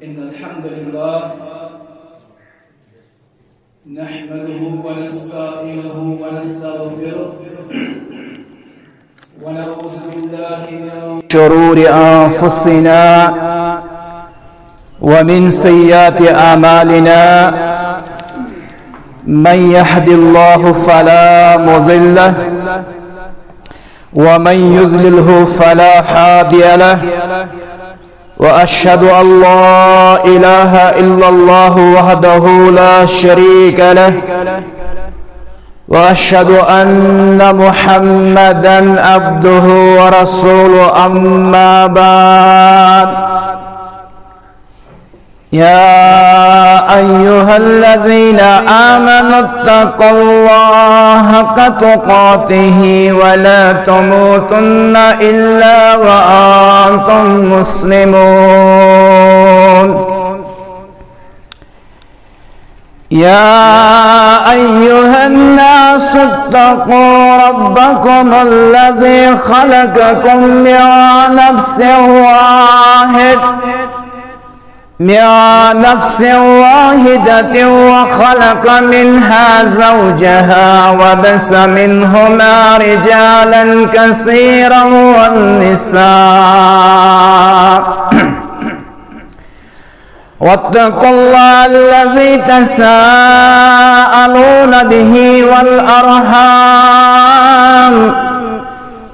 إن الحمد لله نحمده ونستعينه ونستغفره ونعوذ بالله من شرور أنفسنا ومن سيئات أعمالنا من يهد الله فلا مضل له ومن يضلله فلا هادي له وأشهد أن لا إله إلا الله وحده لا شريك له وأشهد أن محمدا عبده ورسوله أما بعد يا أيها الذين آمنوا اتقوا الله حق تقاته ولا تموتن إلا وأنتم مسلمون يا أيها الناس اتقوا ربكم الذي خلقكم من نفس واحدة وخلق منها زوجها وبث منهما رجالا كثيرا والنساء واتقوا الله الذي تساءلون به والأرحام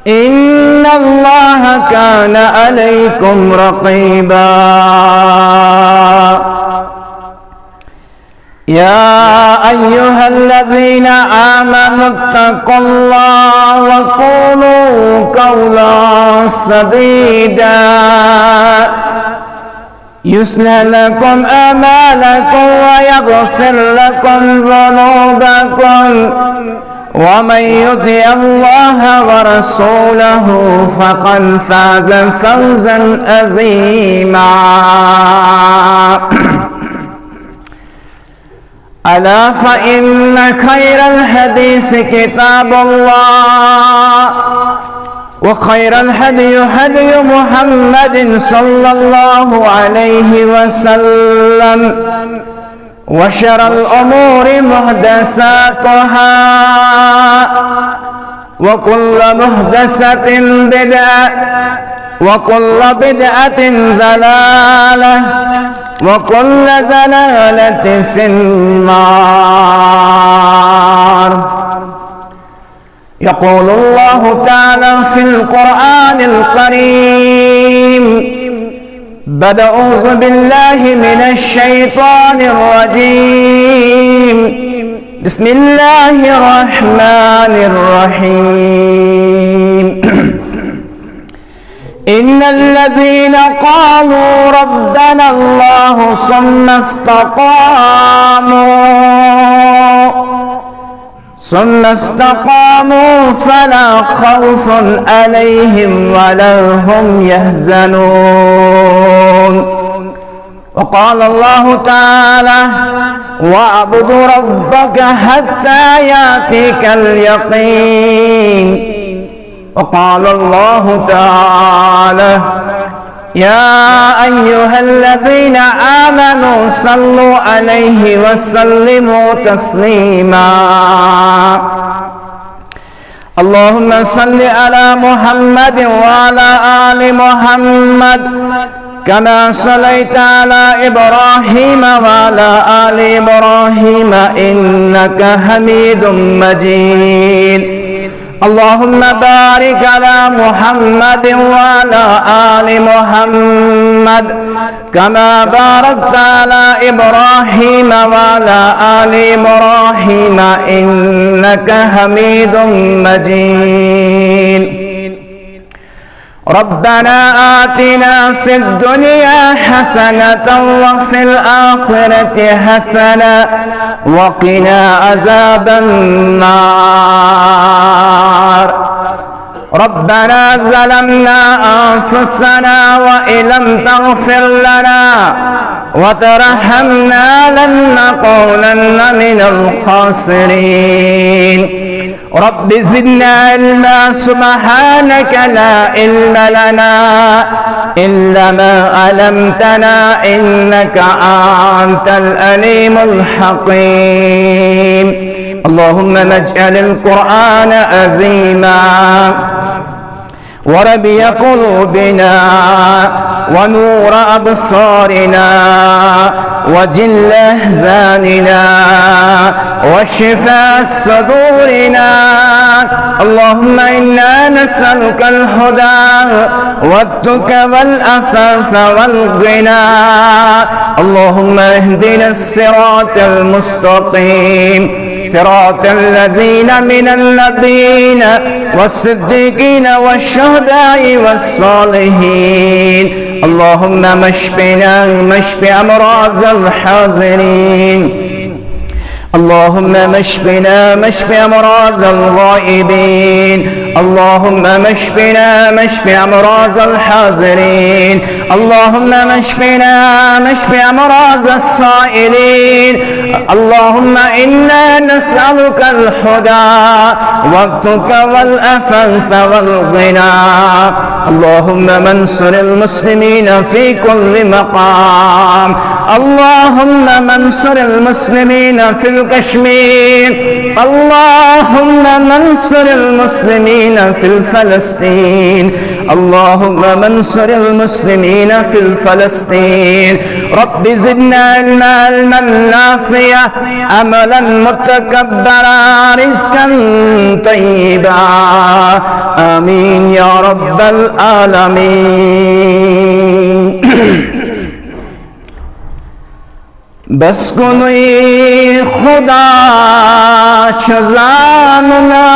إن الله كان عليكم رقيبا يا أيها الذين آمنوا اتقوا الله وقولوا قولا سديدا يصلح لكم أعمالكم ويغفر لكم ذنوبكم ومن يطع الله ورسوله فقد فاز فوزا عظيما ألا فإن خير الحديث كتاب الله وخير الهدي هدي محمد صلى الله عليه وسلم وشر الأمور محدثاتها وكل محدثة بدعة وكل بدعة ضلالة وكل ضلالة في النار يقول الله تعالى في القرآن الكريم بعد أعوذ بالله من الشيطان الرجيم بسم الله الرحمن الرحيم إن الذين قالوا ربنا الله ثم استقاموا فلا خوف عليهم ولا هم يحزنون وقال الله تعالى واعبد ربك حتى يأتيك اليقين وقال الله تعالى يا أيها الذين آمنوا صلوا عليه وسلموا تسليما اللهم صل على محمد وعلى آل محمد كما صليت على إبراهيم وعلى آل إبراهيم إنك حميد مجيد اللهم بارك على محمد وعلى آل محمد كما باركت على إبراهيم وعلى آل إبراهيم إنك حميد مجيد ربنا آتنا في الدنيا حسنة وفي الآخرة حسنة وقنا عذاب النار ربنا ظلمنا أنفسنا وإن لم تغفر لنا وترحمنا لنكونن من الخاسرين رب زدنا علما سبحانك لا علم لنا إلا ما علمتنا إنك أنت العليم الحكيم اللهم اجعل القرآن عظيما وربيع قلوبنا ونور أبصارنا وجل أحزاننا وشفاء صدورنا اللهم إنا نسألك الهدى والتقى والعفاف والغنى اللهم اهدنا الصراط المستقيم صراط الذين من النبيين والصديقين والشهداء والصالحين اللهم اشف أمراض الحاضرين اللهم اشفنا أمراض الغائبين اللهم اشفنا أمراض الحاضرين اللهم اشفنا أمراض السائلين اللهم إنا نسألك الهدى والتقى والعفاف والغنى اللهم انصر المسلمين في كل مقام اللهم انصر المسلمين في الكشمير اللهم انصر المسلمين في فلسطين اللهم انصر المسلمين في فلسطين رب زدنا علما نافعا عملا متكبرا رزقا طيبا آمين يا رب العالمين بس کنوی خدا شزاننا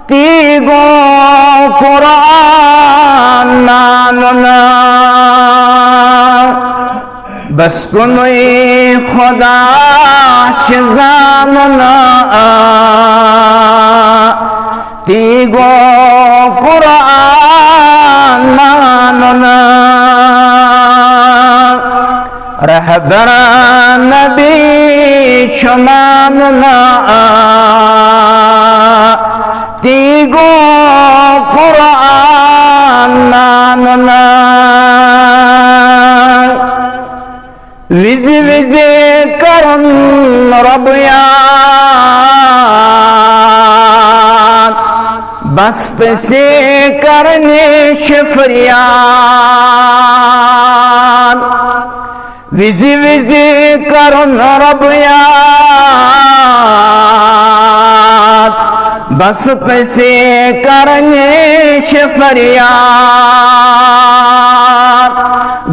تیگو قرآن ناننا بس کنوی خدا شزاننا تیگو قرآن ناننا رهبر نبی شماننا تیگو قرآن ناننا ویزی ویزی کرن ربیان بست سے کرنے شفریان ویزی ویزی کرن ربیان بس پیسے کرنے شفریان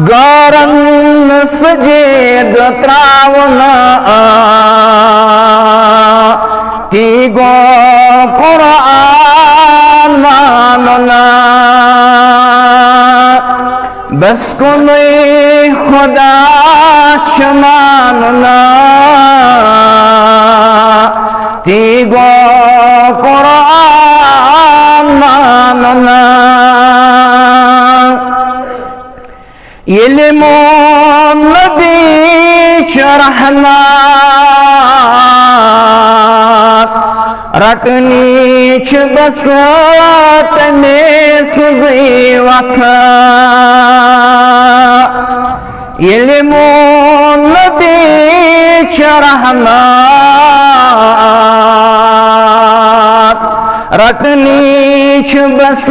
گارن سجید تراونا تیگو قرآن ماننا بس کنوی خدا شماننا تیگو قرآن ماننا علم نبی رحمت رٹنی چھ بس تنے سزی وقت علم نبی چھ رحمت رٹنی چھ بس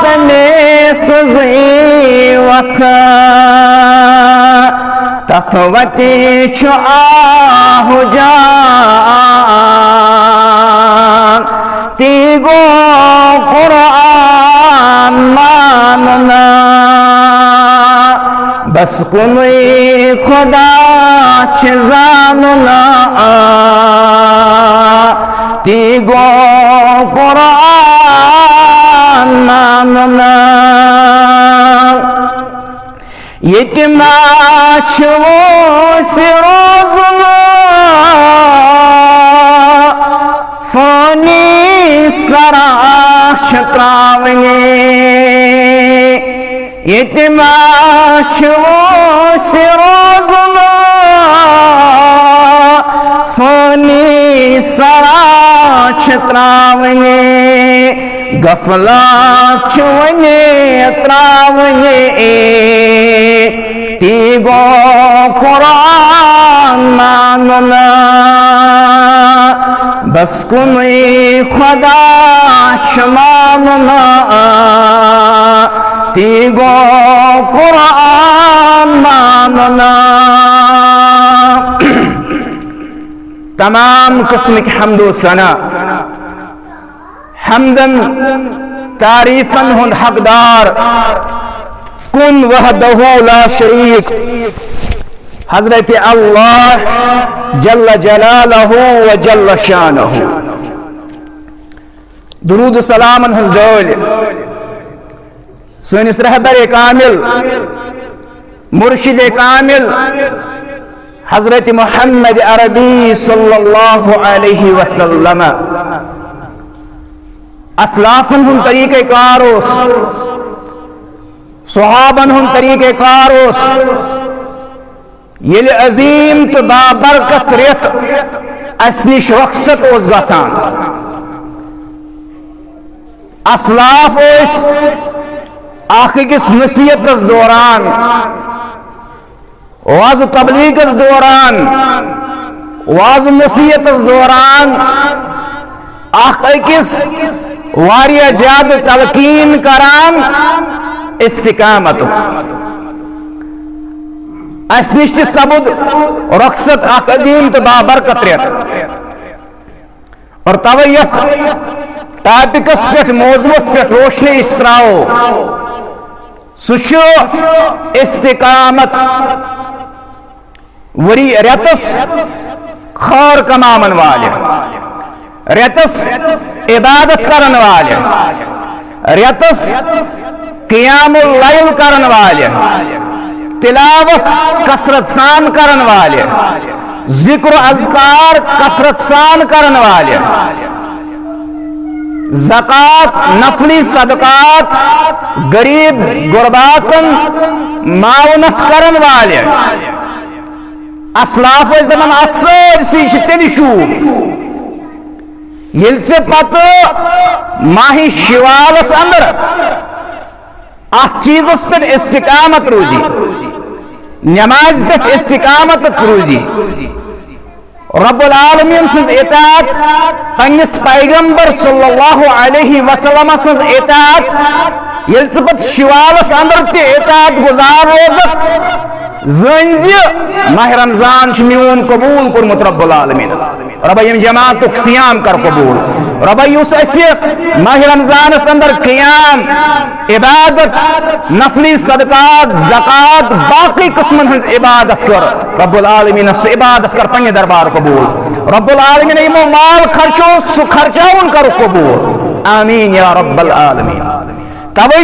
تنے سزی وقت تقوتی چھ آہو جان تیگو قرآن ماننا بس کنوی خدا چھ زاننا تیگو قرآن ماننا یتما چو سروزنا فانی سرا شکراوئے یتما چو سروزنا فانی त्रावने गफलात वने त्रावने ती गो कुरान मानना बस कुन खुदा मानना ती गो कुरान मानना। तमाम किस्म की हम्दो सना हमदन तारीफन हुंद हकदार कुन वहदहु ला शरीक हजरत अल्लाह जल्ल जलालहु व जल्ल शानहु। दुरूद सलामन हज डोल सनिस रहबर कामिल मुर्शिद कामिल हजरत मोहम्मद अरबी सल्लल्लाहु अलैहि वसल्लम असलाफन हुन तरीके कार सहाबन हुन तरीके कार ये अजीम तो बाबरकत रेत अस निश रखसत गसान असलाफ अकिस नसीहत दौरान वाज तबलीग दौरान वाज नसीहत दौरान अकिस वारिया ज्यादा तलकीन करान इस्तिकामत अस निश सबुद रखसत अजीम तो बाबरकत रेत और तवैयत टॉपिकस पे मौजूस पे रोशनी इस्तराओ सुशो इस्तिकामत वरी रेतस खैर कमावन वाले रेतस इबादत करन वाले रेतस क़ियामुल लैल करन वाले तिलावत कसरत सान करन वाले जिक्र अज़कार कसरत सान करन वाले ज़कात नफली सदकात गरीब गुरबातन मावनत करन वाले असलाफ दपान अत सारसी तेल शूब ये पत माही शिवालस अंदर अत चीजस पे इस्तिकामत रूजी नमाज पे इस्तिकामत रूजी रब्बुल आलमीन सज इताअत पन्निस पैगंबर सल्लल्लाहु अलैहि वसल्लम सज इताअत ये पत शिवालस अंदर ते इताअत गुजार रोज जंज माह रमजान मीन कबूल कर्मुत रब्बुल आलमीन रब्बा यम जमातुक सियाम कर कबूल रब्बा युस माह रमजान अंदर क़ियाम इबादत नफली सदकात ज़कात बाकी किस्मन हज इबादत कर रब्बुल आलमीन सह इबादत कर पन्ने दरबार कबूल रब्बुल आलमीन यमो माल खर्चो सह खर्चावन कर कबूल आमीन या रब्बल आलमीन। तवे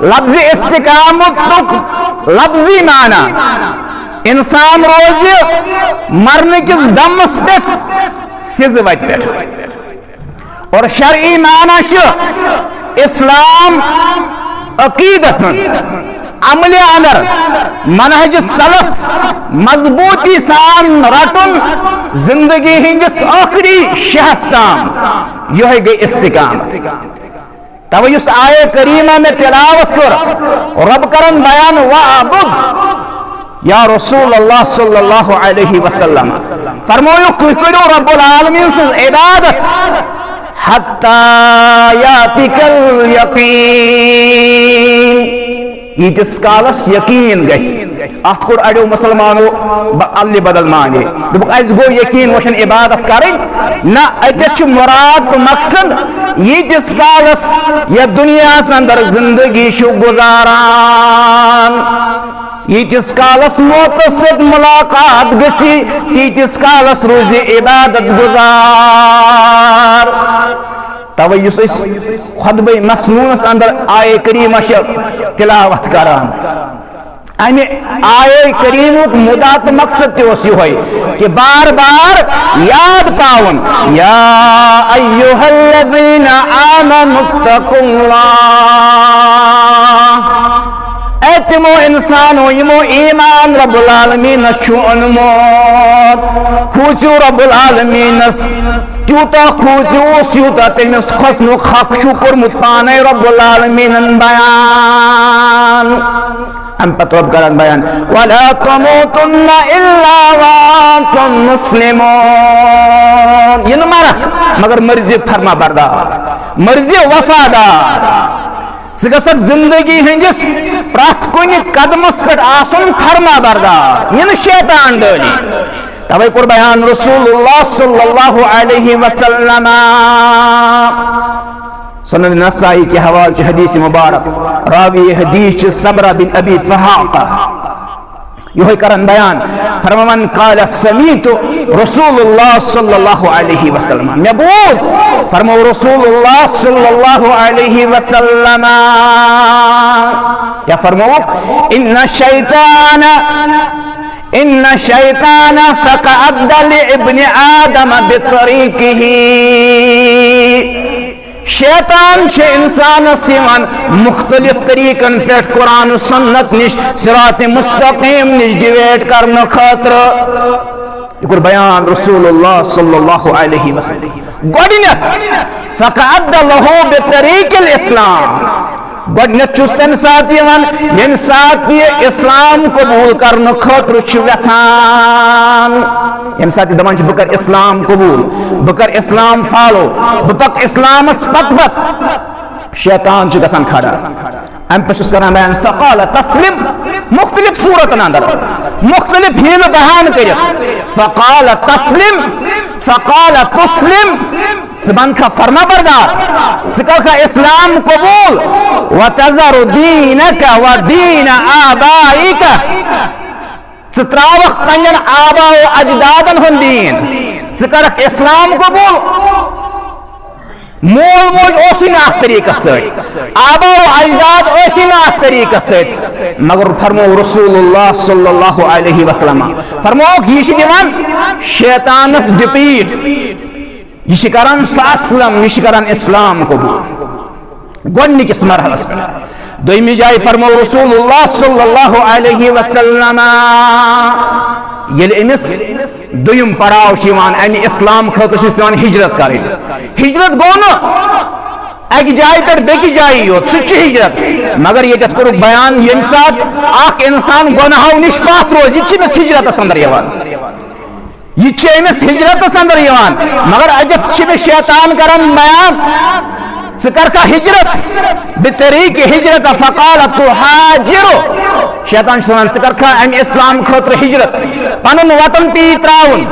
लफ्ज़ इस्तिकामत लफ्जी माना इंसान रोज मरने किस दमस पे सिज वत पे और शरई माना इस्लाम अकीदस अमल अंदर मनहज सलफ मजबूती सान रटुन जिंदगी हिंदिस आखिरी शहस ताम यह गई इस्तिकामत। तब इस आये करीमा में तिलावत कर रब करन बयान वअबुद या रसूल अल्लाह सल्लल्लाहु अलैहि वसल्लम फरमायो तुम करो रब्बुल आलमीन से इबादत हत्ता यातिकल यकीन यीतिस कालस यकीन गछ अत कोर अड़ो मुसलमानो अल्ले बदल माने दुक अस गो यकीन वशन इबादत करें ना अत मुराद तो मकसद यीतिस कालस या दुनिया अंदर जिंदगी शु गुजारान यीतिस कालस मौत से मुलाकात गसी यीतिस कालस रोज इबादत गुजार। तवे खुतबे मसनूनस अंदर आये करीमा तिलावत करान अमे आये करीमुक मुदा तो मकसद ये कि बार बार याद पावन या अय्युहल्लज़ीना आमनुत्तकुल्लाह तिमो इंसानो यमो ईमान रब्बुल आलमीन ओनमोत खूचू रब्बुल आलमीन त्यूता खूचूस यूता तमिस खसनु हक कोर्मुत पाने रब्बुल आलमीन बयान हम पतोब करन बयान वला तमूतुन्ना इल्ला वांतुम मुस्लिमून ये न मारा मगर मर्जी फरमा बरदार मर्जी वफादार गसक जिंदगी हंदिस प्रत कुन कदमस पे आसन फरमा बरदार ये शैतान डली तवे कोर बयान रसूलुल्लाह सल्लल्लाहु अलैहि वसल्लम सुनन नसाई के हवाले हदीस मुबारक रावी हदीस सबरा बिन अबी फहाका यो करन बयान फरमान काल समीतु रसूलुल्लाह सल्लल्लाहु अलैहि वसल्लम मैं बोल फरमाओ रसूलुल्लाह सल्लल्लाहु अलैहि वसल्लम या फरमाओ इन्ना शैतान फक़अद लिइब्नि आदम बितरीकिही शैतान इंसान मुख्तलिफ तरीकन पे कुरान सुन्नत निश सिरात मुस्तकीम निश डिवेट करने खातिर यह बयान रसूलुल्लाह सल्लल्लाहु अलैहि वसल्लम गोडनेत फक़अद लहु बितरीकिल इस्लाम गोडनेत चुस तम सात यम सात यह इस्लाम कबूल करने खातिर वेछान यम सात दपान बह कर इस्लाम कबूल बह कर इस्लाम फॉलो बह पक इस्लामस पत शैतान गसान खड़ा अम पे करान बयान फ़क़ाल तस्लिम मुख्तलिफ सूरतन अंदर मुख्तलिफ हील बयान कर फ़क़ाल तस्लिम फ़क़ाल तुस्लिम ज़बान का फरमा बरदार ज़िक्र का इस्लाम कबूल व तज़रु दीनक व दीन आबाइक त्रावक पन्न आबा अजदादन हुंद दीन ज़िक्र इस्लाम कबूल मोल मोज तरीक आबा अजदाद तरीक मगर फरमो रसूलुल्लाह सल्लल्लाहु अलैहि वसल्लम फरमो यह शैतानस डिपीट यह करान असलम यह करान इस्लाम कबूल गोडनिकिस मरहलस पे दोयमी जाय फरमो रसूलुल्लाह सल्लल्लाहु अलैहि वसल्लम अमिस दुयम पड़ाव अमि इस्लाम खतर पे हिजरत कर हिजरत गो न अक जाय पे बी जाय योत सह हिजरत मगर ये कोर बयान यम सात इंसान गुनाहों निश पात रोज यह हिजरत अंदर यह हिजरत अंदर मगर अजत शैतान करान बयान कर का हिजरत बितरीक हिजरत फ़क़ाल तुहाजिरु शैतान सुनान कर का अम इस्लाम खतर हिजरत पनुन वतन ती त्राउन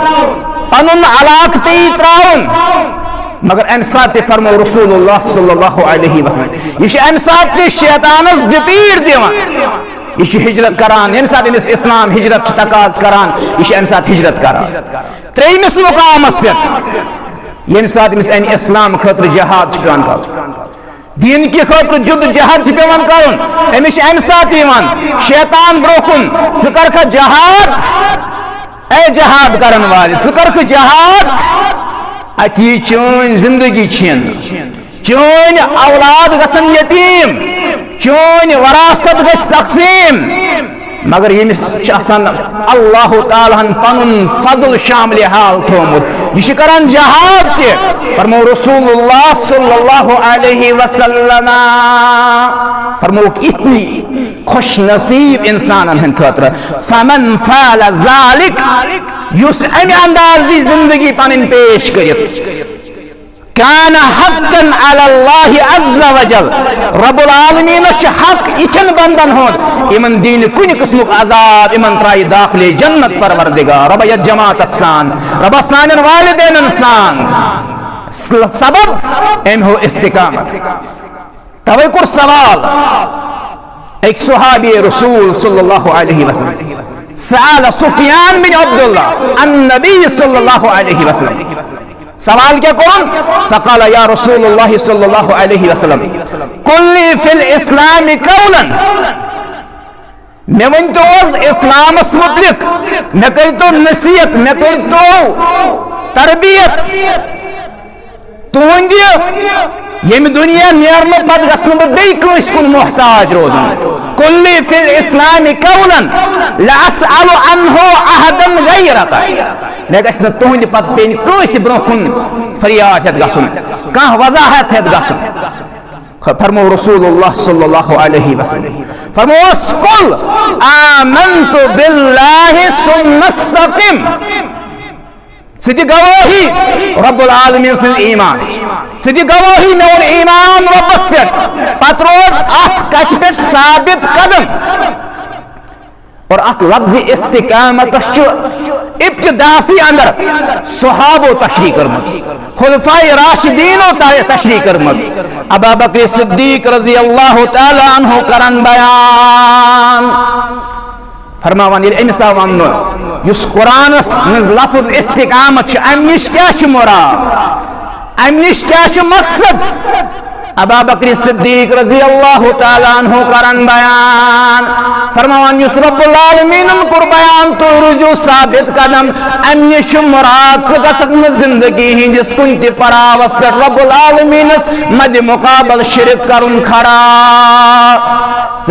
पनुन अलाक ती त्राउन मगर अम सात फरमो रसूलुल्लाह सल्लल्लाहु अलैहि वसल्लम यह अम सात शैतानस डिपीट दिवान यह हिजरत करान यम सात इस्लाम हिजरत तकाज करान यह अम सात हिजरत करान त्रेमिस मुकामस पे यम सात इस्लाम खतर जहाद पेवान कर दीन की खतर जुद जहाद पेवान कर अमिस अम सात शैतान ब्रोकुन ज़िक्र का जहाद ए जहाद करन वाले ज़िक्र का जहाद अति चोन जिंदगी छिन चोन औलाद गसन यतीम चोन वरासत गस तकसीम मगर यमिस अल्लाह ताला पनुन फजल शामिल हाल थोमुत यह करान जहाद ते फरमो रसूलुल्लाह सल्लल्लाहु अलैहि वसल्लम फरमो इतनी खुश नसीब इंसान हन खतर फमन फाल ज़ालिक युस अमि अंदाज़ जिंदगी पन पेश कर कान हक़्क़न अलल्लाहि अज़्ज़ व जल रब्बुल आलमीन हक इथन बंदन होन इमन दीन कुन किस्मुक अजाब इमन त्राई दाखिले जन्नत परवरदिगार रब यत जमात सान रब सानन वालिदैन सान सबब एम हो इस्तिकामत तवे कुर सवाल एक सुहाबी रसूल सल्लल्लाहु अलैहि वसल्लम सअल सुफियान बिन अब्दुल्लाह अन नबी सल्लल्लाहु अलैहि वसल्लम सवाल क्या करूं फ़क़ाल या रसूलुल्लाह सल्लल्लाहु अलैहि वसल्लम कुल्ली फिल इस्लाम कौलन मे वन तो इस्लाम मुतलिक मे कर तो नसीहत मे कर तो तरबियत तुहंद यम दुनिया नेरन पे गसन बे कुन मोहताज रोजन कुल्ली फिल इस्लामी कौलन लअसअलु अन्हु अहदन गैरक लेकिन तुहंद पत पेन कंस ब्रोह कुन फरियाद हेत गसुन कह वजाहत हेत गसुन फरमो रसूलुल्लाह सल्लल्लाहु अलैहि वसल्लम फरमो कुल आमन्तु बिल्लाहि सुम्मा इस्तक़िम सिद्ध गवाही रब्बुल आलमीन से ईमान सिद्ध गवाही में और ईमान रब्बस पे पत्रोज अथ कथ पे साबित कदम और अथ लफ्ज़ इस्तिकामत इब्तिदासी अंदर सहाबो तशरीह करमज खुलफाए राशिदीनो तशरीह करमज अबू बकर सिद्दीक रज़ी अल्लाह तआला अन्हु करन बयान फरमावन अमिस आव वन युस कुरानस मज लफ्ज़ इस्तिकामत अमिश क्या मुराद अमिश क्या मकसद अबू बकर सिद्दीक रज़ी अल्लाह तआला अन्हु करन बयान फरमावन युस रब्बुल आलमीन कुर बयान तो रुजु साबित कदम अमिश मुराद गसक जिंदगी हिंदिस कुन ति परावस पे रब्बुल आलमीन मद मुकाबल शिरक करुन खड़ा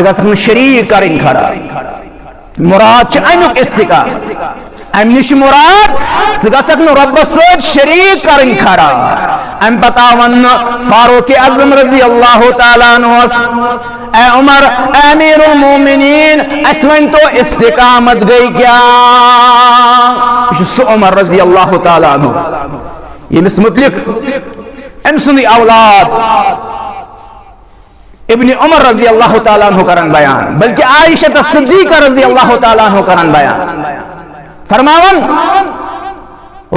गसक शरीक करिन खड़ा मुराद अमुक इस्तिकाम अमिश मुराद गसक रब सद शरीक करिन खड़ा अम पता वन फारूक आज़म रज़ी अल्लाह तआला अन्हु ए उमर अमीरुल मोमिनीन अस वन तो इस्तिकामत गई क्या सु उमर रज़ी अल्लाह तआला अन्हु यमिस मुतलिक अम सुनी औलाद इब्न उमर रज़ी अल्लाह तआला अन्हु करन बयान बल्कि आयशा सिद्दीक़ा रज़ी अल्लाह तआला अन्हु करन बयान फरमावन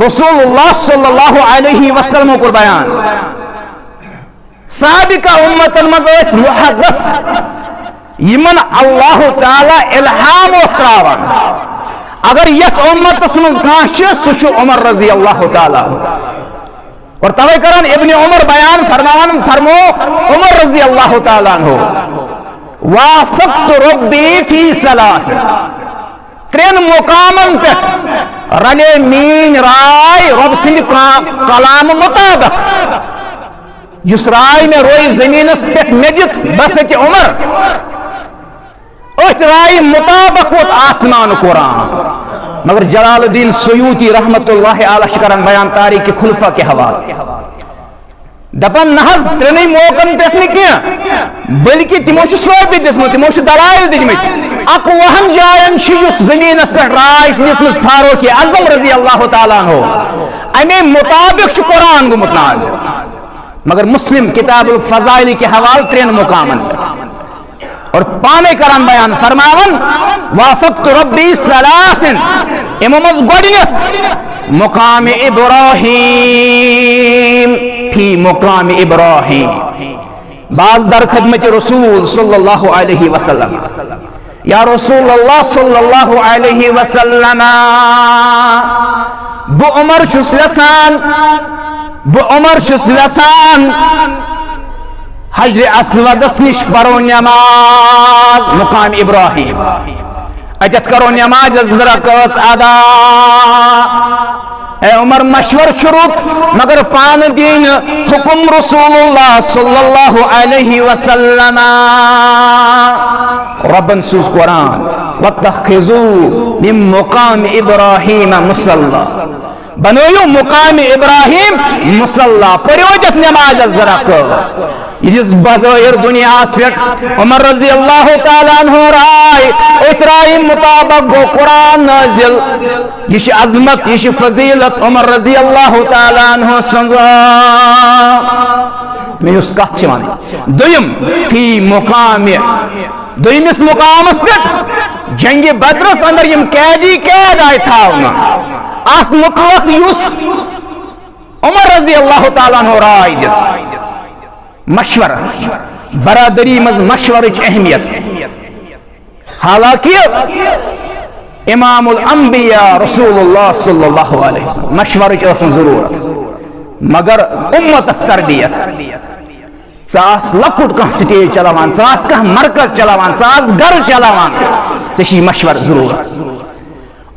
रसूलुल्लाह सल्लल्लाहु अलैहि वसल्लम को बयान साबिका उम्मतन मज़ मुहद्दस यमन अल्लाह तआला इल्हाम त्रावन अगर यत उम्मतस मज़ काश सु उमर रज़ी अल्लाह तआला और तवे करन इब्न उमर बयान फरमावन फरमो उमर रज़ी अल्लाह तआला अन्हु वाफक़्तु रब्बी फी सलास त्रेन मुकामन पे रले मीन राय रब सिंह कलाम मुताबिक जिस राय में रोई जमीन पे मेजित बस कि उमर उस राय मुताबिक वो आसमान कुरान मगर जलालुद्दीन सयूती रहमतुल्लाह अलैह करन बयान तारीख खुलफा के हवाले दपन नहज त्रेन मौकन पे बल्कि तिमो साबित दिसमत तिमो दलाइल दिमत अक वहन जायन जमीन पे राय दिसमस फारूक आज़म रज़ी अल्लाह तआला अन्हु अमे मुताबिक कुरान गुमुत नाज़िल मगर मुस्लिम किताबुल फज़ाइल के हवाले त्रेन मुकामन और पाने करन बयान फरमावन वाफक़्तु रब्बी सलासिन इमामस गोडनियत मुकाम इब्राहीम फी मुकाम इब्राहीम बाज दर खिदमत रसूल सल्लल्लाहु अलैहि वसल्लम या रसूलल्लाह सल्लल्लाहु अलैहि वसल्लम बु उमर छुस यसान हजर अस्वदस निश परो नमाज मुकाम इब्राहीम अजत करो नमाज ज़रकत अदा ए उमर मशवर शुरू मगर पान दीन हुक्म रसूलुल्लाह सल्लल्लाहु अलैहि वसल्लम रब्बन सुज कुरान वत्तखिजू मिन मुकाम इब्राहीम मुसल्ला बनोयो मुकाम इब्राहीम मुसल्ला फरियत नमाज ज़रकत इस बज़ाहिर दुनिया पे उमर रज़ी अल्लाह तआला अन्हु राय उस राय मुताबिक गो कुरान नाजिल ये अजमत ये फजीलत उमर रज़ी अल्लाह तआला अन्हु संजा में उस कथ वन दुयम फी मुकाम दुयमिस मुकामस पे जंग बदरस अंदर यम कैदी कैद आय थावना अत मुतलक युस उमर रज़ी अल्लाह तआला अन्हु राय दिस मशवरा बरादरी मज मशवर अहमियत हालांकि इमामुल अंबिया रसूलुल्लाह सल्लल्लाहु अलैहि वसल्लम मशवर जरूरत मगर उम्मत तरबियत सास लकुट कह स्टेज चलावान सास कह मरकज चलावान सास घर चलावान ची मशवर जरूरत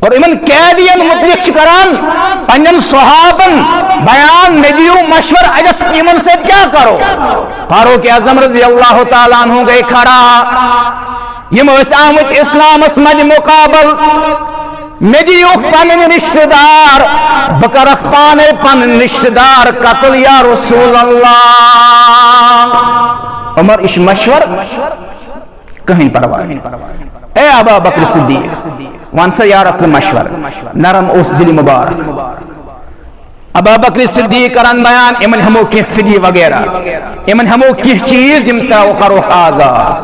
और इमन कैदियन मुतलिक करान पन्न सहाबन बयान नदियो मशवर अजत इमन से क्या करो फारूक आज़म रज़ी अल्लाह तआला अन्हु गए खड़ा यम आमत इस्लामस मज मुकाबल मे दियुख पन रिश्तेदार बह करख पाने पन रिश्तेदार कत्ल या रसूल अल्लाह। उमर इश मशवर कहीं परवाह ए अबू बकर सिद्दीक वन सा यार मशवर नरम उस दिल मुबारक। अबू बकर सिद्दीक करन बयान इमन हमो कह फिदी वगैरह इमन हमो कह चीज यम तो करो आजाद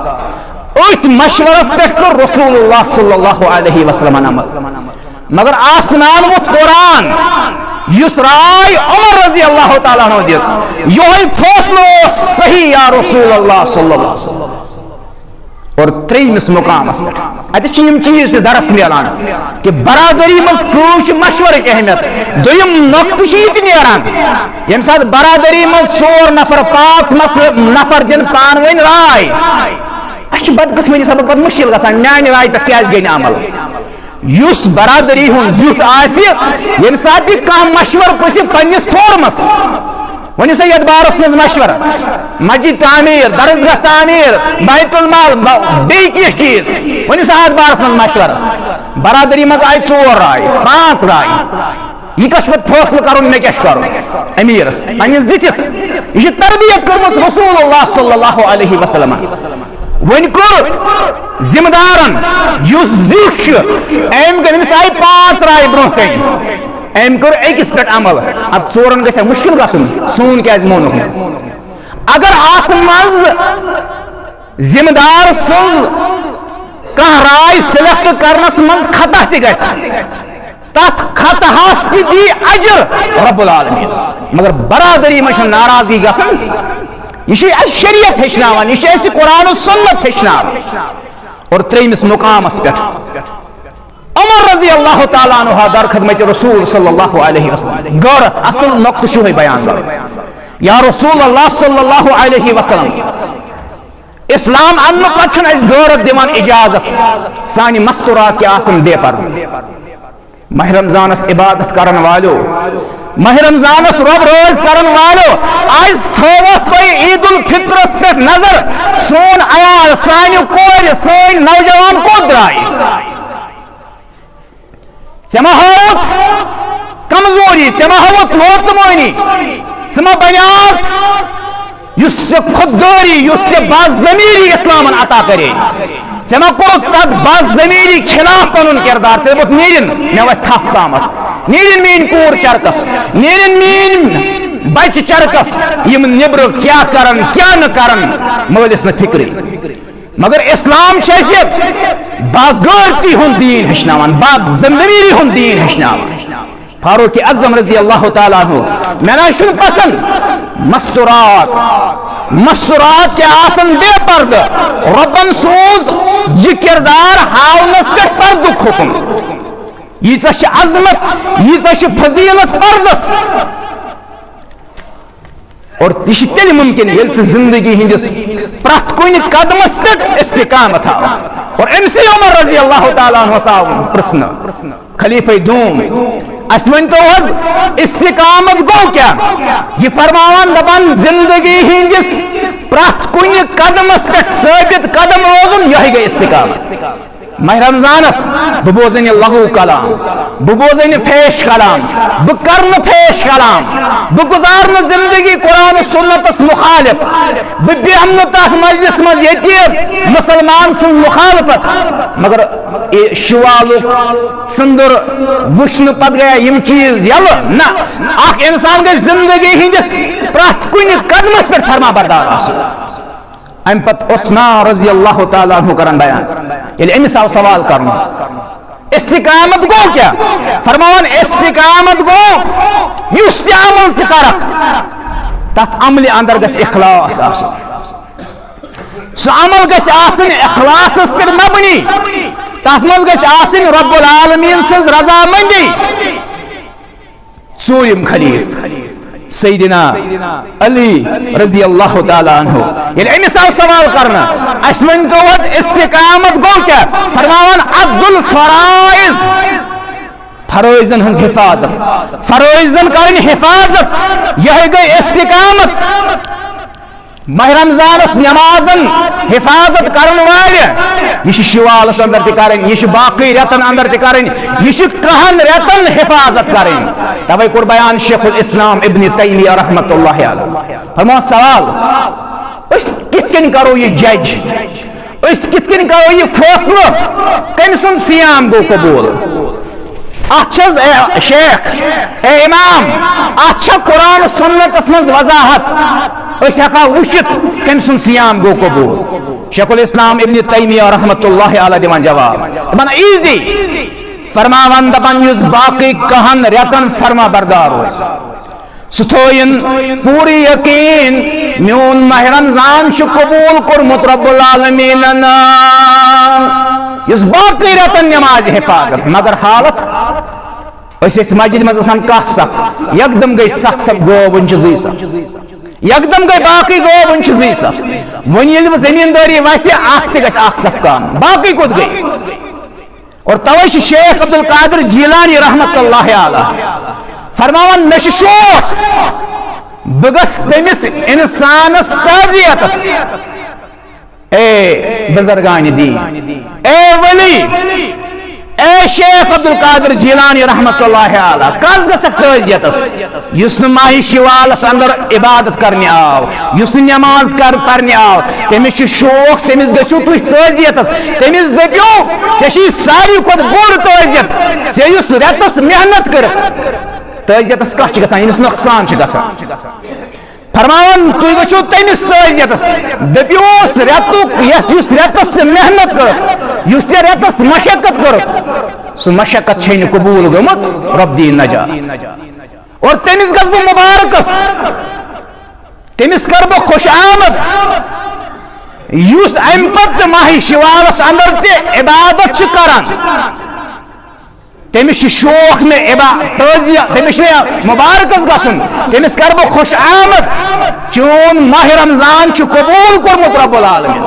उस मशवरस पे कर रसूलुल्लाह सल्लल्लाहु अलैहि वसल्लम नमस मगर आसमान वो कुरान युस राय उमर रजी अल्लाह ताला अन्हु दिस योही फैसलो सही या रसूलुल्लाह सल्लल्लाहु अलैहि वसल्लम। और त्रेमिस मुकामस पे अत चीज दरस मिलान कि बरादरी मज मशवर अहमियत दोयम नक्श नीरान यम साथ बरादरी मज 4 नफर 5 नफर दिन पान वन राय बदकिस्मती सबब पे मुश्किल गसान मान राय पे क्या गई अमल युस बरादरी हुन जुट यम साथ कह मशवर पस पन्निस फोरमस वन सा यथ बारस मज मशवर मस्जिद तामीर दरसगाह तामीर बैतुल माल बे चीज वन सा अथ बारस मज मशवर बरादरी मज आय 4 राय 5 राय यह कश फैसल कर मे क्या कर अमीरस पन्निस जितिस यह तरबियत कर्मत रसूलुल्लाह सल्लल्लाहु अलैहि वसल्लम वन कोर जिम्मेदारन युस जुट अम गमिस आय 5 राय ब्रोह कन अम कर अकिस पे अमल अब 4 गस मुश्किल गसन सून क्या मोनुक अगर अत मज जिम्मेदार सज कह राय सिलेक्ट करनस मज खता तथ खतहस दी अजर रब्बुल आलमीन मगर बरादरी मज नाराजगी गसन यह शरीयत हेचनावान यह कुरान सुन्नत हेचनावान। और त्रेमिस मुकामस पे उमर रजी अल्लाह ताला अन्हु दर खिदमत रसूल सल्लल्लाहु अलैहि वसल्लम गौरत असल नुक्त शु बयान या रसूल अल्लाह सल्लल्लाहु अलैहि वसल्लम इस्लाम अन्न पछन अस गौरत दिवान इजाजत सानि मस्तूरात के आसन बेपर्द माह रमजानस इबादत करन वालो माह रमजानस रब रोज करन वालो आज थोवत पे ईद उल फित्रस पे नजर सोन अयाल सानि कोर सन नौजवान को द्राय चमा हावत कमजोरी चमा हावत लोतमोनी चमा बयान युस खुददारी युस बाज़मीरी इस्लाम अता करे चमा को तद बाज़मीरी खिलाफ पनुन किरदार से वो नीरिन मे वह थप तामत नीरिन मीन कूर चरकस नीरिन मीन बच चरकस यम निब्र क्या करन क्या न करन मौलिस न फिक्री मगर इस्लाम बागरती हुन दीन हेचनावान बाज़मीरी हुन दीन हेचनावान। फारूक आज़म रज़ी अल्लाह ताला अन्हु मेरा शुन पसंद मस्तूरात के आसन बेपर्द रब्बन सूज यह किरदार हावनस पे पर्दुक हुक्म यीचा अजमत यीचा फजीलत पर्दस और तेल मुमकिन ये जिंदगी हंदिस प्रत कुन कदमस पे इस्तिकामत हाव और अमसे उमर रज़ी अल्लाह ताला अन्हु साव प्रश्न खलीफा दूम अस वन तो इस्तिकामत गो क्या यह फरमान दपान जिंदगी हंदिस प्रत कुन कदमस पे साबित कदम रोजन यह गई इस्तिकामत। माह रमजानस बह बोजन लघु कलाम बह बोजन फेश कलाम बह कर फेश कलाम बह गुजार जिंदगी कुरान सुन्नतस मुखालिफ बह बेहम तथ मजलिस मज ये मुसलमान सज मुखालफत मगर शुवाल संदर वुशन पत गया यम चीज यल ना अख इंसान गई जिंदगी हंदिस प्रत कुन कदमस पे फरमा बरदार अम पत उस्मान रज़ी अल्लाह ताला अन्हु करन बयान ये अमिस आव सवाल करना इस्तिकामत गो क्या फरमान इस्तिकामत गो युस ते अमल से करक तथ अमल अंदर गस इखलास आसन सो अमल गस आसन इखलासस पे मबनी तथ मज गस आसन रब्बुल आलमीन सज रजामंदी। सूयम खलीफ सैयदना अली रज़ी अल्लाह ताला अन्हु ये अमिस आव सवाल करना अश्वन तो इस्तिकामत गो क्या फरमान अब्दुल फराइज फरोइजन हंस हिफाजत फरोइजन करन हिफाजत यह गई इस्तिकामत माह रमजानस नमाजन हिफाजत करन वाले यह शिवालस अंदर तरें यह बाकी रेतन अंदर तरें यह कहन रेतन हिफाजत करें तवे कोर बयान शेखुल इस्लाम इब्न तैमिया रहमतुल्लाह अलैह फरमा सवाल कितन करो ये जज कितन करो ये फैसला कम सुन सियाम गो कबूल अचज शेख ए इमाम अच्छा कुरान सुन्नतस मज वजाहत हेका वुचित कम सुन सियाम गो कबूल शेखुल इस्लाम इब्न तैमिया रहमतुल्लाह अलैह दिवान जवाब दपान इजी फरमावन दपान युस बाकी कहन रेतन फरमा बरदार सुथोइन पूरी यकीन म्यून माह रमजान कबूल कोरमुत रब्बुल आलमीन इस बाकी रेतन नमाज हिफाजत मगर हालत मस्जिद मज कह सख यकदम गई सख गो वन जी सख यकदम गई बाकी गो वन जी सख वन ये जमींदारी वह सख काम बाकी कुत गई और तवे शेख अब्दुल कादिर जीलानी रहमतुल्लाह अलैह फरमावन मे शौक बह गस तमिस इंसानस ताजियतस ए बुजुर्गान दीन ए वली ए शेख अब्दुल कादिर जीलानी रहमतुल्लाह अलैह कस गसक ताजियतस युस माह शिवालस अंदर इबादत करने आव युस नमाज करने आव तमिस शौक तमिस गसु तुह ताजियतस तमिस दपियो चे सारी खुद बोड़ ताजियत चे युस रेतस मेहनत कर ताजियतस कह गसान यमिस नुकसान फरमावन तुम वो तमिस ताजियतस दपियोस रेतुक युस रेतस मेहनत कर रेतस मशक्कत कर सह मशक्कत छे कबूल गमत रब दी नजा और तमिस गस बह मुबारकस तमिस कर बह खुश आमद युस अम पत माह शिवालस अंदर ते इबादत करान तमिस शौक में ताजिया तमिस मुबारकस गसन तमिस कर बह खुश आमद चून माह रमजान कबूल कोरमुत रब्बुल आलमीन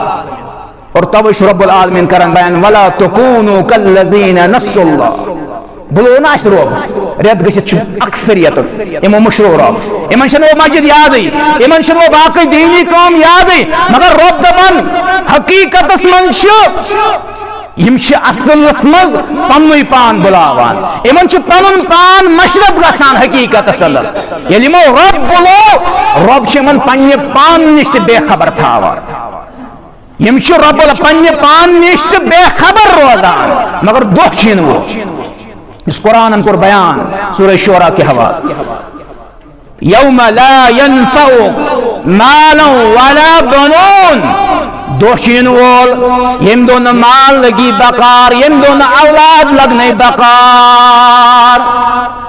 और तब रब्बुल आलमीन करन बयान वला तकूनु कल्लज़ीना नस्सुल्लाह बुलो ना रोब रेत गसित अक्सरियत इमो मशहूर इन वो मस्जिद याद इन वो बाकी दीनी काम याद मगर रब दपान हकीकतस मज असलस मज पन्न पान बुलावान इन पन पान मशरब गसान हकीकतस अंदर ये रब बुलो रब पन्ने पान नश बेखबर थावान यम रब पन्ने पान नश बेखबर रोजान मगर दोह वो इस कुरान को बयान सूरह शूरा के हवाले यौम ला यनफउ मालन वला बनून दोषीन वोल यम दोन माल लगी बकार यम दोन औलाद लगने बकार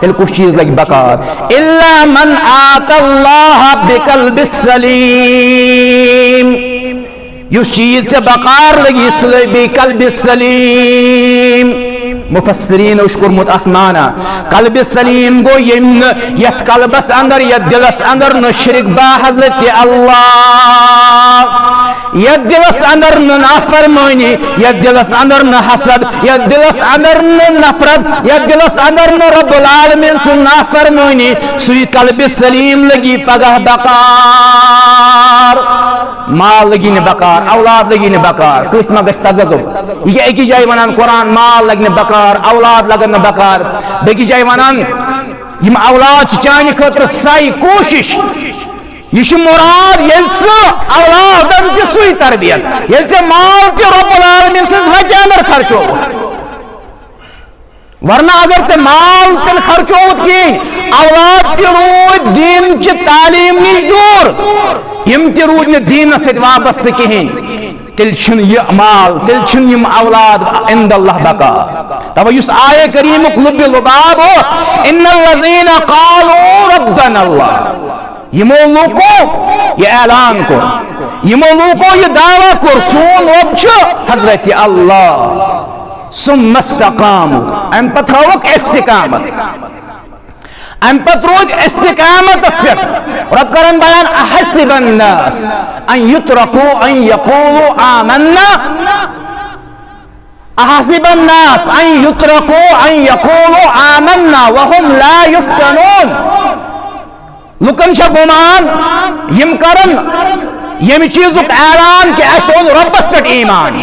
तिल कुछ चीज लगी बकार इल्ला मन आतल्लाह बिकल्बिस सलीम युस चीज से बकार लगी सुले बिकल्बिस सलीम मुफस्सिरीन उशकुरमुत आसमाना कल्ब सलीम गो यथ कल्बस अंदर यथ दिलस अंदर न शिरक बा हजरत अल्लाह यथ दिलस अंदर न नाफरमानी यथ दिलस अंदर न हसद यथ दिलस अंदर न नफरत यथ दिलस अंदर न रब्बुल आलमीन से नाफरमानी सुई कल्ब सलीम लगी पगह बकार माल लगी ने बकार औलाद लगी ने बकार किस्म गस तजजुब ये एक ही जाय वनान कुरान माल लगने बकार औलाद लगन बकार बेकी जाय वनान यम औलाद चाने खतर साई कोशिश ये मुराद ये औलादन की सुई तरबियत ये माल के रब्बुल आलमीन से वजह अंदर खर्चो वरना अगर से माल तन खर्चो की औलाद के रोज दीन च तालीम निश दूर यम ते रूद ने दीन से वाबस्त कहीं तिल छन ये माल तिल छन यम औलाद इंद अल्लाह बका तब युस आये करीम लुब लुबाब इन्नल लज़ीना क़ालू रब्बना अल्लाह यमो लोको ये ऐलान को यमो लोको ये दावा को सोन रब छ हजरत अल्लाह सुम्मस्तकामु अम पथरोक इस्तिकामत अम पथरोज इस्तिकामत अस्फिर रब करन बयान अहसिबन नास अन युत्रकू अन यकूलू आमन्ना अहसिबन नास अन युत्रकू अन यकूलू आमन्ना वहुम ला युफ्तनून लुकन छ गुमान यम करन यम चीज ऐलान कि रब्बस पे ईमान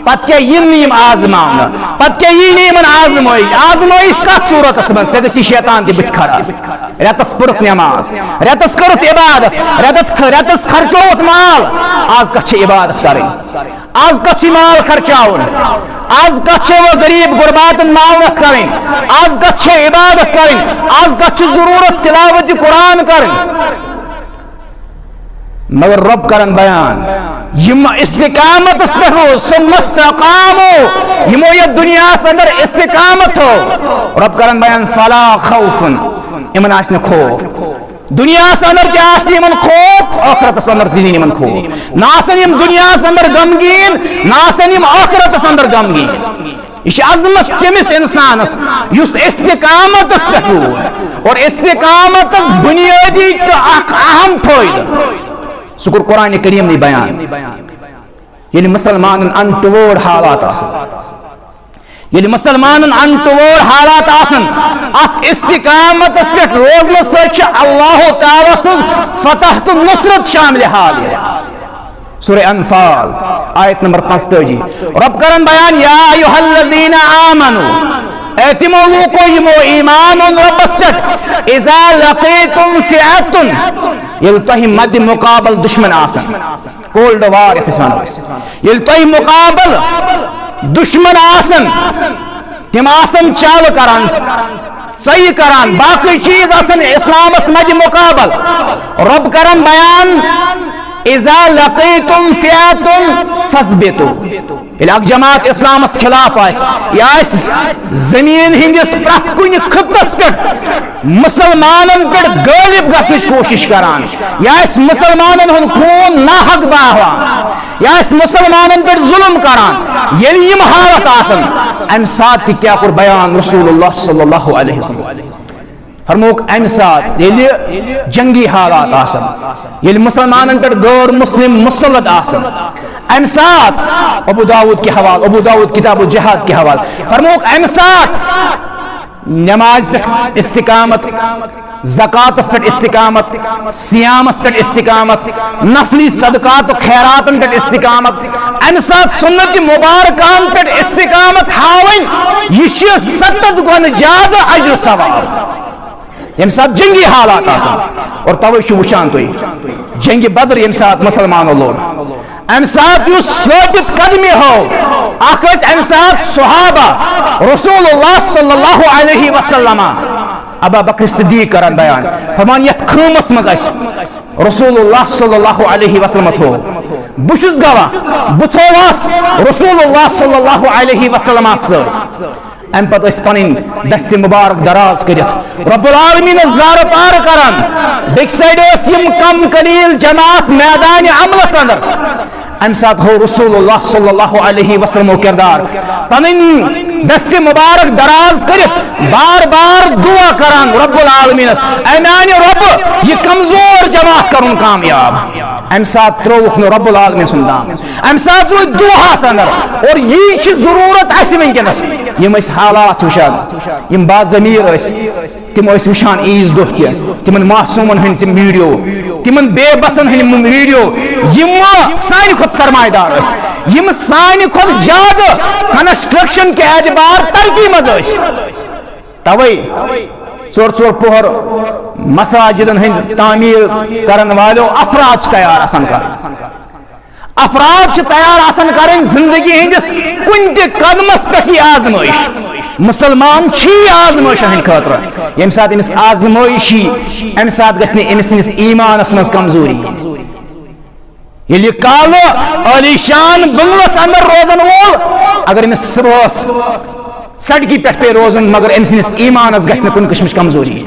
पत क्या यम आजमाना पत क्या यी आजमाइश कत सूरत मन गे शैतान बुत खड़ा रेतस पुरत नमाज रेतस कर इबादत रेतस खर्चोत माल आज कत इबादत कर आज कत माल खर्चाउन आज कत गरीब गुरबातन मावनत कर आज कत इबादत कर आज कत जरूरत तिलावत कुरान कर मगर रब करन बयान यम इस्तिकामत पे यमो ये दुनिया अंदर इस्तिकामत हो रब करन बयान फला खौफन इमन आसन खौफ दुनिया अंदर क्या आसन खौफ आखिरत अंदर दिन खौफ नासन यम दुनिया अंदर गमगीन नासन यम आखिरत अंदर गमगीन यह अजमत तमिस इंसानस युस इस्तिकामत पे और इस्तिकामत बुनियादी तो अहम फायदा सुकुर कुरान करीम ने बयान ये मुसलमान अनटवोड़ हालात ये मुसलमान अनटवोड़ हालात अत इस्तिकामत पे रोजन सह अल्लाह ताला फतह तो नुसरत शामिल हाल सूरह अनफाल आयत नंबर 45 रब करन बयान या अय्युहल्लज़ीना आमनू तिमो लूको यमो ईमान रब्बस पे इज़ा लक़ीतुम फ़िअतुन ये तोहि मद मुकाबल दुश्मन आसन कोल्ड वार ये तोहि मुकाबल दुश्मन आसन तिम आसन चाल करान सही करान बाकी चीज आसन इस्लामस मद मुकाबल रब करन बयान इज़ा लक़ीतुम फ़िअतुन फस्बितु जमात इस्लामस खिलाफ या जमीन हिंदिस प्रत कुन खितस पे मुसलमानन पे गालिब गसन कोशिश करान या मुसलमानन हुन खून नाहक बहावान या मुसलमानन पे जुल्म करान ये यम हालत आसन अम साथ क्या कुर बयान रसूलुल्लाह सल्लल्लाहु अलैहि वसल्लम फरमोक अम साथ जंगी हालात आसन मुसलमान पे गैर मुस्लिम मुसलत आसन अम साथ अबू दाऊद के हवाले अबू दाऊद किताब जिहाद के हवाले फरमोक अम साथ नमाज पे इस्तिकामत ज़कातस पे इस्तिकामत सियामस पे इस्तिकामत नफली सदकात खैरातन पे इस्तिकामत अम साथ सुन्नत मुबारकान पे इस्तिकामत हावन यह 70 गुना ज्यादा अज्र सवाब यम साथ जंगी हालात और तवे वुचान तुम जंगी बदर यम साथ मुसलमान लोग अम साथ साबित कदमी हो अम साथ सुहाबा रसूलुल्लाह सल्लल्लाहु अलैहि वसल्लम अबू बकर सिद्दीक करन बयान फरमान यथ खमस मज रसूलुल्लाह सल्लल्लाहु अलैहि वसल्लम थो बुशुस गवा बुथोवास रसूलुल्लाह सल्लल्लाहु अलैहि वसल्लम सत अम पे पन दस्ते मुबारक दराज कर रब्बुल आलमीन जार पार करान बेक साइड कम कलील जमात मैदान अमलस अंदर अम साथ हो रसूलुल्लाह सल्लल्लाहु अलैहि वसल्लम किरदार पन दस्ते मुबारक दराज कर बार बार दुआ करान रब्बुल आलमीन अमानी रब ये कमजोर जमात करुन कामयाब अम साथ त्रोक रब्बुल आलमीन सुन दाम अम साथ दुआस अंदर और ये जरूरत वनकस यम हालात वुचान यम बाज़मीर तिम वुचान ईज दो तिमन मासूमन हंद तिम वीडियो तिमन बेबसन हंद वीडियो यम सानि खुद सरमायदार यम सानि खुद ज्यादा कंस्ट्रक्शन के एतबार तरक्की मज तवे चोर चोर पोहर मसाजिदन हंद तामीर करन वालो अफराद तैयार आसान कर अफराद तैयार आसान करें जिंदगी हंदिस कुन ते कदमस पे आजमाइश मुसलमान आजमाइश हंद खतर यम साथ अमिस आजमाइशी अम साथ गस अमिस ईमानस मज कमजोरी ये कालो आलीशान बंगलस अंदर रोजन वोल अगर अमिस सुबह सड़की पे रोजन मगर अमिस ईमानस गस कुन किस्म कमजोरी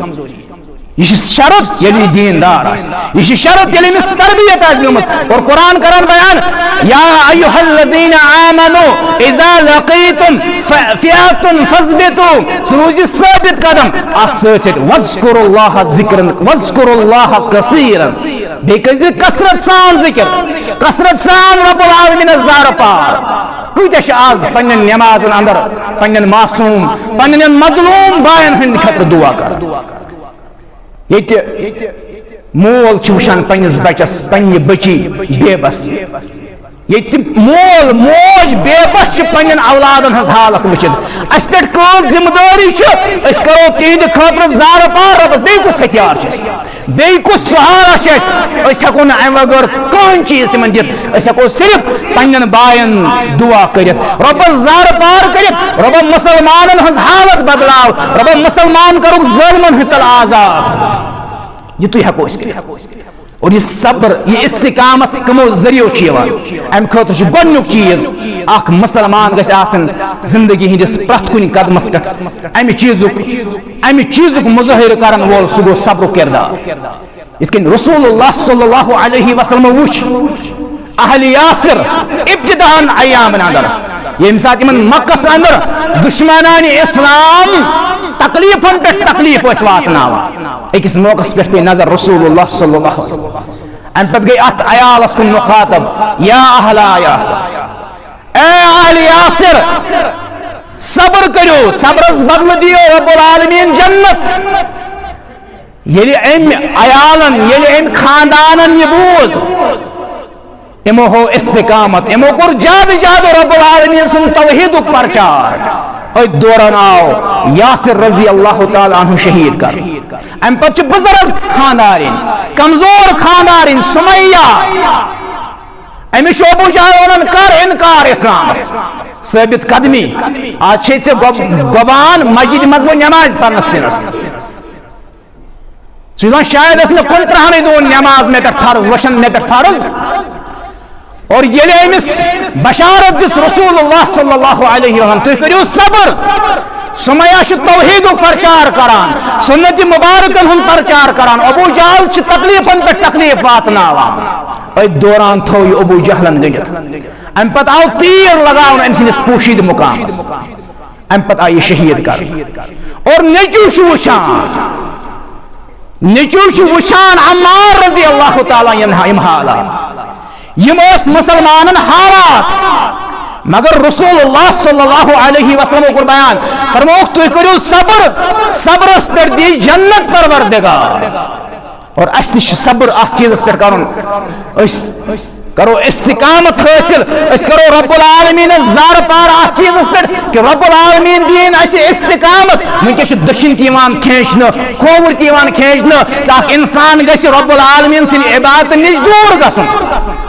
यह शरत ये दीनदार यह शरत ये तरबियत और कुरान करन बयान या अय्युहल्लज़ीना आमनू इज़ा लक़ीतुम फ़िअतुन फस्बितू सूरज साबित कदम अत वज़्कुरुल्लाह ज़िक्रन वज़्कुरुल्लाह कसीरन बेकज़ कसरत सान जिक्र कसरत सान रब्बुल आलमीन ज़ार पार कूत आज पन्न नमाज़न अंदर पन्न मासूम पन्न मज़लूम बायन हंद खतर दुआ कर ये मोल वुचान पन्निस बचस पन्नि बची बेबस ये मोल मोज बेबस पन्न औलादन हज हालत वुचित अस पे कौन जिम्मेदारी करो तीद खतर जार पार रबस बे कुछ हथियार बे कुछ सहारा हेको ना अम वगैर कौन चीज तिमन दित हेको सिर्फ पन्न बायन दुआ कर रबस जार पार कर रब मुसलमान हज हालत बदलाव रब मुसलमान करो ज़ालिमन हतल आजाद ये हेको और ये सब्र ये इस्तिकामत कमो जरियो अम खतर गोनुक चीज अख मुसलमान गछ आसन जिंदगी हिंदिस प्रथ कुन कदमस पे अमि चीजुक मुजाहिर करन वोल सह गो सब्र किरदार इतकन रसूलुल्लाह सल्लल्लाहु अलैहि वसल्लम वुच अहले यासिर इब्तिदान अयामन अंदर ये साथ इन मक्कस अंदर दुश्मनान इस्लाम तकलीफन पे तकलीफ वातनावान अकिस मौकस पे पे नजर रसूलुल्लाह सल्लल्लाहु अलैहि वसल्लम अन पे गई अत अयालस कुन मुखातब या अहला यासिर ए अहले यासिर सब्र करो सब्रस बदल दियो रब्बुल आलमीन जन्नत ये अम अयालन ये अम खानदानन ये बूझ इमो हो इस्तिकामत इमो कोर जाद रब्बुल आलमीन सुन तौहीदुक प्रचार दौरान आओ यासिर रजी अल्लाह ताला अन्हु शहीद कर अम पे बुजुर्ग खानदारिन कमजोर खानदारिन सुमैया अमिश अबू जहल कर इनकार इस्लाम साबित कदमी आज गवान मस्जिद मज नमाज पढ़नस शायद कुन त्रहन दोन नमाज मे पे फर्ज वशन मे पे फर्ज और ये अमिस बशारत दिस रसूलुल्लाह सल्लल्लाहु अलैहि वसल्लम तुम करियो सब्र सुमैया तौहीद प्रचार करान सुन्नत मुबारकन हुन प्रचार करान अबू जहल तकलीफन पे तकलीफ वातनावान दौरान थो ये अबू जहलन गंडित अम पत आव तीर लगावन अम सिंदिस पोशीद मुकाम अम पत आई शहीद कर और नेचू वुचान अम्मार रज़ी अल्लाह ताला इम हालात यम मुसलमान हालात मगर रसूलुल्लाह सल्लल्लाहु अलैहि वसल्लम को बयान फरमौक तुम करो सब्र सब्रस पे दी जन्नत परवरदिगार और अस सब्र अस चीज पे करो इस्तिकामत हासिल करो रब्बुल आलमीन जार पार अ चीज पे कि रब्बुल आलमीन दीन इस्तिकामत वुनकस दशिन खेचन खोवर खेचन इंसान गस रब्बुल आलमीन सिन इबादत निश दूर गसन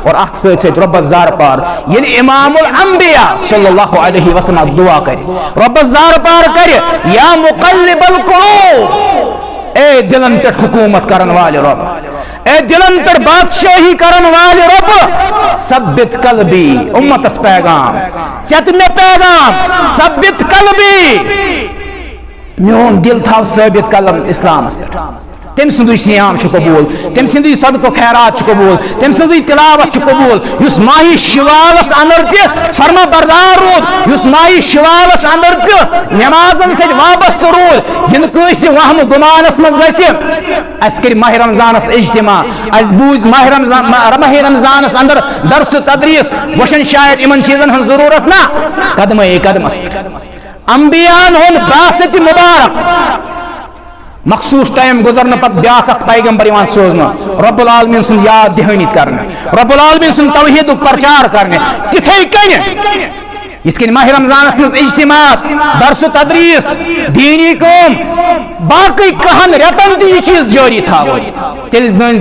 और अत सत रब्बस जार पार ये इमामुल अंबिया सल्लल्लाहु अलैहि वसल्लम दुआ कर रब्बस जार पार कर या मुक़ल्लिबल क़ुलूब ए दिलन पे हुकूमत करन वाले रब ए दिलन पे बादशाही करन वाले रब सब्बित कल्बी उम्मतस पैगाम सत में पैगाम सब्बित कल्बी मोन दिल था सबित कलम इस्लाम तम सुंद सियाम कबूल तम सुंद सदक़ो खैरात कबूल तम सुंद तिलावत कबूल उस माही शिवालस अंदर फर्मा बरदार रूद उस माही शिवालस अंदर नमाजन से वाबस्त रूद इन कस वहम गुमानस मज गस कर माह रमजानस इज्तिमा अस बूझ माह रमजानस अंदर दर्स तदरीस वशन शायद इन चीजन हन जरूरत ना कदम कदमस अंबियान हुन बासत मुबारक मखसूस टाइम गुजरने पत ब्याख पैगंबर सोजन रब्बुल आलमीन सुन याद दहानी करने रब्बुल आलमीन सुन तौहीद प्रचार करने तिथे कन यिथ माह रमजानस मज इज्तिमात दर्स तदरीस दीनी कौम बाकी कहन रेतन यह चीज जारी थाव तेल जन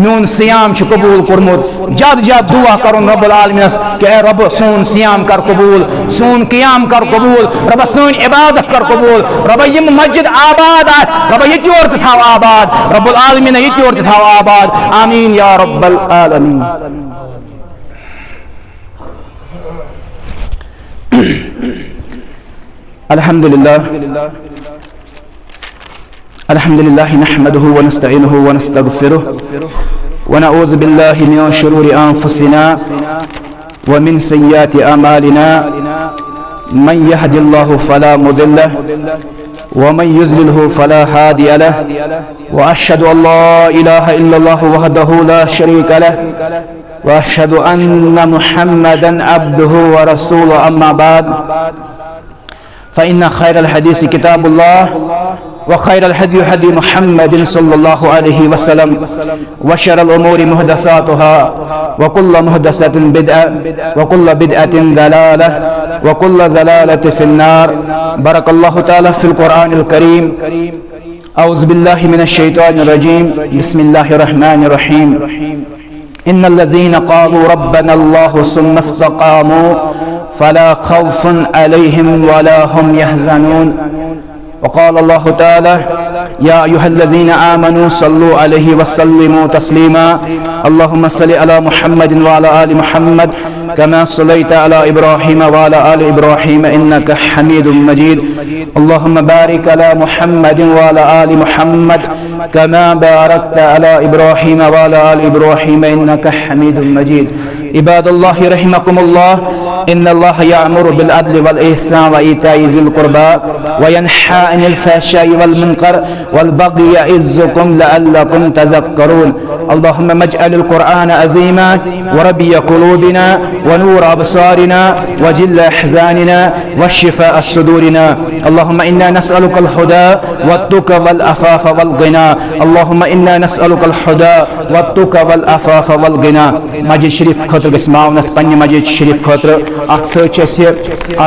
मोन सियाम कबूल कोर्मुत जद जद दुआ कर रब्बुल आलमीनस कि रब सोन सियाम कर कबूल सोन क़ियाम कर कबूल रब सोन इबादत कर कबूल रब यम मस्जिद आबाद रब ये और थाव आबाद रब्बुल आलमीन ये और थाव आबाद आमीन या रब्बल आलमीन। अल्हम्दुलिल्लाह नहमदुहु व नस्तईनुहु व नस्तगफिरुहु व नऊज़ु बिल्लाहि मिन शुरूरि अनफुसिना व मिन सय्यिआति अमालिना मन यहदिल्लाहु फला मुदिल्ल लहु व मन युज़लिल्हु फला हादिय लहु व अशहदु अल्ला इलाहा इल्लल्लाहु वहदहु ला शरीका लहु व अशहदु अन्न मुहम्मदन अब्दुहु व रसूलुहु अम्मा बाद फ़इन्न खैरल हदीस किताबुल्लाह وخير الهدي هدي محمد صلى الله عليه وسلم وشر الأمور محدثاتها وكل محدثة بدعة وكل بدعة ضلالة وكل ضلالة في النار. بارك الله تعالى في القرآن الكريم. أعوذ بالله من الشيطان الرجيم. بسم الله الرحمن الرحيم. إن الذين قالوا ربنا الله ثم استقاموا فلا خوف عليهم ولا هم يحزنون. وقال الله تعالى يا أيها الذين آمنوا صلوا عليه وسلموا تسليما. اللهم صل على محمد وعلى آل محمد كما صليت على إبراهيم وعلى آل إبراهيم إنك حميد مجيد. اللهم بارك على محمد وعلى آل محمد كما باركت على إبراهيم وعلى آل إبراهيم إنك حميد مجيد. عباد الله رحمكم الله. إن الله يأمر بالعدل والإحسان وإيتاء ذي القربى وينهى عن الفحشاء والمنكر والبغي يعظكم لعلكم تذكرون. اللهم اجعل القرآن عظيما وربي قلوبنا ونور أبصارنا وجل أحزاننا والشفاء صدورنا. اللهم إنا نسألك الهدى والتقى والعفاف والغنى. اللهم إنا نسألك الهدى والتقى والعفاف والغنى. مجد شريف خاطر اسمعونت پنہ مجد شريف خاطر ات سۭتۍ چھِ